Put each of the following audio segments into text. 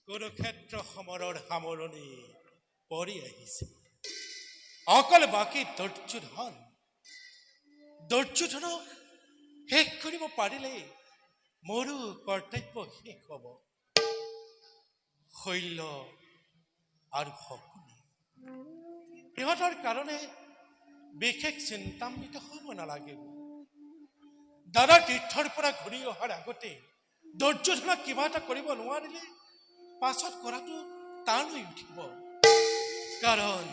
কুৰুক্ষেত্ৰ সমৰৰ সামৰণি পৰি আহিছে। অকল বাকী দুৰ্যোধনক শেষ কৰিব পাৰিলে মোৰো কৰ্তব্য শেষ হ'ব। শৈল্য আৰু শকুনি ইহঁতৰ কাৰণে বিশেষ চিন্তান্বিত হ'ব নালাগে। দাদা তীৰ্থৰ পৰা ঘূৰি অহাৰ আগতে দুৰ্যোধনক কিবা এটা কৰিব নোৱাৰিলে পাছত কৰাটো টান হৈ উঠিব। কাৰণ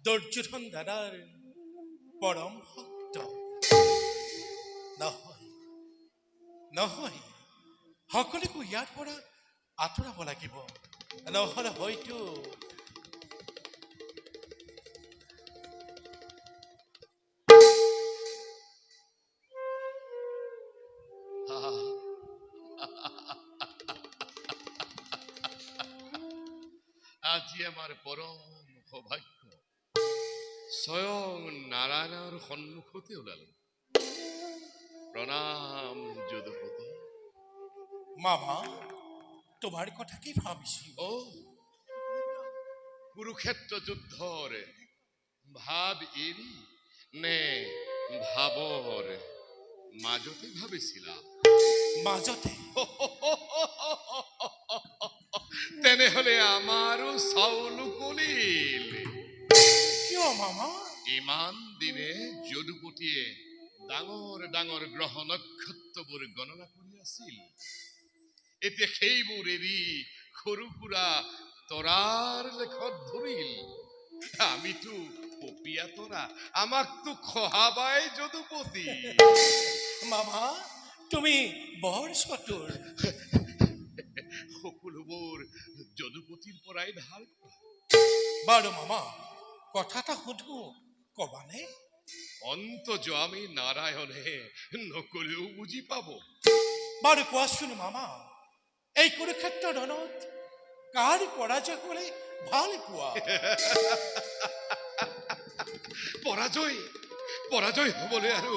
দুৰ্যোধন দাদাৰ পৰম ভক্ত। নহয় সকলোকো ইয়াৰ পৰা আঁতৰাব লাগিব, নহ'লে হয়তো আজি আমাৰ পৰম সৌভাগ্য স্বয়ং নাৰায়ণৰ সন্মুখতে ওলালো। প্ৰণাম যদুপতি। মামা, তোমাৰ কথা কি ভাবিছি? কুৰুক্ষেত্ৰ যুদ্ধৰ ভাৱ এৰি নে ভাৱৰ মাজতে ভাবিছিলা? মাজতে। তেনেহলে আমাৰো চাউলো কলিল। কিয় মামা? ইমান দিনে যদুপতিয়ে ডাঙৰ ডাঙৰ গ্ৰহ নক্ষত্ৰবোৰ গণনা কৰি আছিল। এতিয়া সেইবোৰ এৰি সৰু সুৰা তৰাৰ লেখত ধৰিল। আমিতো পপীয়া তৰা, আমাকতো খহাবাই যদুপতি। মামা, তুমি বৰ চতুৰ। সকলোবোৰ যদুপতিৰ পৰাই ধাৰ কৰা। বাৰু মামা, কথা এটা সুধো, কবানে? অন্তৰ্যামী নাৰায়ণে নকলেও বুজি পাব। বাৰু কোৱাচোন মামা, এই কুৰুক্ষেত্ৰ ৰণত কাৰ পৰাজয় হ'লে ভাল পোৱা? পৰাজয় হবলৈ আৰু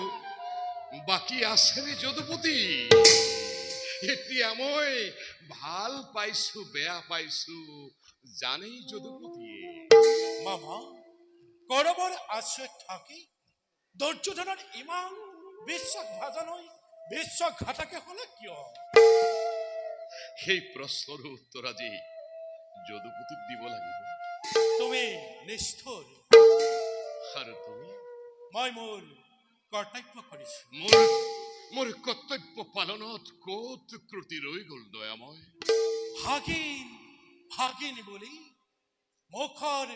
বাকী আছেনে যদুপতি? এতিয়া মই ভাল পাইছো বেয়া পাইছো জানেই যদুপতিয়ে। মামা, কৌৰৱৰ আশ্ৰয়ত থাকি দুৰ্যোধনৰ ইমান বিশ্বাসভাজন হৈ বিশ্বাসঘাতকে হলে কিয়? সেই প্ৰশ্নৰ উত্তৰ আজি যদুপতিক দিব লাগিব। তুমি নিষ্ঠুৰ আৰু তুমি? মই মোৰ কৰ্তব্য কৰিছো। মোৰ কৰ্তব্য পালনত কত ত্ৰুটি ৰৈ গল দয়াময়? ভাগিন বুলি মুখৰ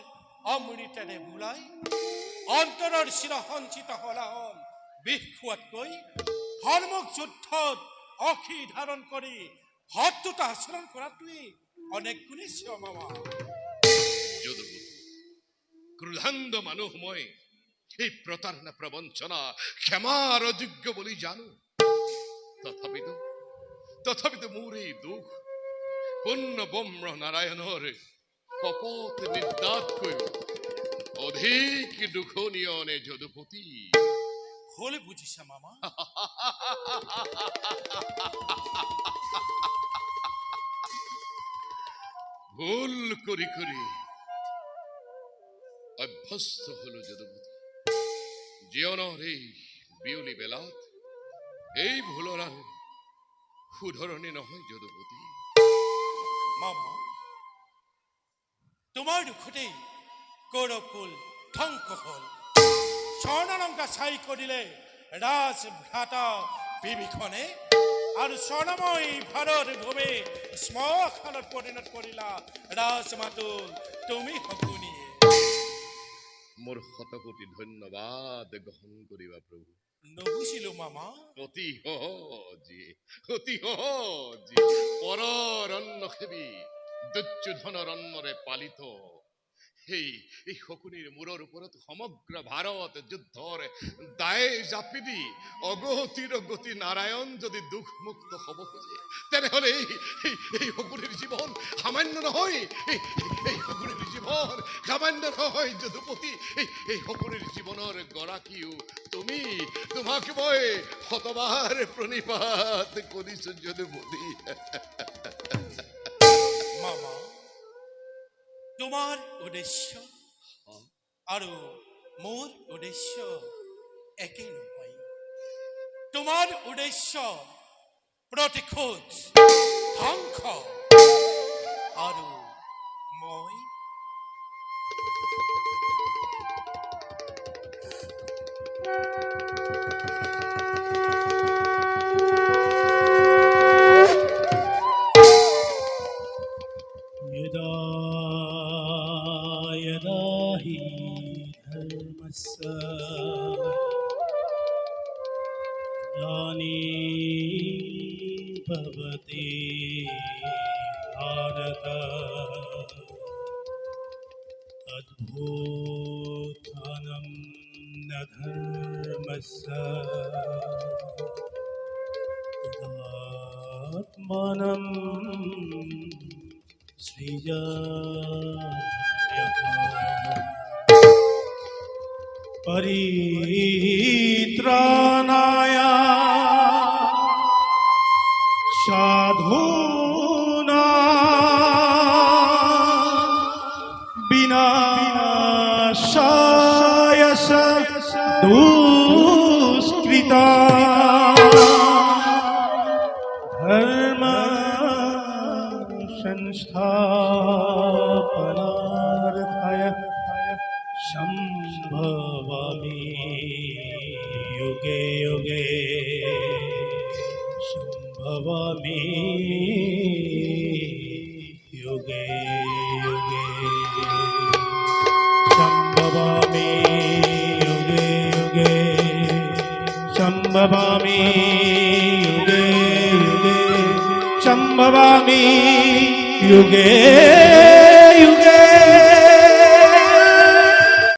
অমৃতেৰে বোলাই অন্তৰৰ চিৰসঞ্চিত হলাহল বিষ খোৱাতকৈ সন্মুখ যুদ্ধত অখি ধাৰণ কৰি শত্ৰুতা আচৰণ কৰাটোৱেই অনেক গুণে চিয় মামা। যদুপতি, ক্ৰোধান্ধ মানুহ মই এই প্ৰতাৰণা প্ৰবঞ্চনা ক্ষমাৰ অযোগ্য বুলি জানো। তথাপিতো মোৰ এই দুখ পূৰ্ণ ব্ৰহ্ম নাৰায়ণৰ কপট নিৰ্দাতকৈ অধিক দুখনীয় নে যদুপতি? ভুল বুজিছা মামা। ভুল কৰি কৰি অভ্যস্ত হলো যদুপতি। জীৱনৰ এই বিয়লি বেলাত এই ভুলৰ আৰু শুধৰণি নহয় যদুপতি। মামা, তোমাৰ দুখতেই কৌৰৱকুল ধ্বংস হল। স্বৰ্ণলংকা ছাই কৰিলে ৰাজভ্ৰাতা বিভীষণে, আৰু স্বৰ্ণময় ভাৰত ভূমি শ্মশানত পৰিণত কৰিলা ৰাজমাতুল তুমি শকুনিয়ে। মোৰ শতকোটি ধন্যবাদ গ্ৰহণ কৰিবা প্ৰভু। নুবুজিলো মামা। অতি সহজে পৰৰ অন্নসেৱী দুৰ্যোধনৰ অন্নৰে পালিত এই শকুনিৰ মূৰৰ ওপৰত সমগ্ৰ ভাৰত যুদ্ধৰ দায় জাপি দি অগতিৰ গতি নাৰায়ণ যদি দুখমুক্ত হ'ব খোজে, তেনেহলে এই শকুনিৰ জীৱন সামান্য নহয়। এই শকুনিৰ জীৱন সামান্য নহয় যদুপতি। এই শকুনিৰ জীৱনৰ গৰাকীও তুমি। তোমাক মই শতবাৰ প্ৰণিপাত কৰিছো যদুপতি। তোমাৰ উদ্দেশ্য আৰু মোৰ উদ্দেশ্য একেই নহয়। তোমাৰ উদ্দেশ্য প্ৰতিশোধ, ধ্বংস, আৰু মই यदा यदा हि धर्मस्य ग्लानिर्भवति भारत अद्भुतानं न धर्मस्य तदात्मानं परित्राणाय साधूनां विनाशाय च दुष्कृतां धर्म संस्थापनार्थाय संभवामि युगे युगे संभवामि युगे युगे संभवामि युगे युगे संभवामि युगे युगे संभवामि युगे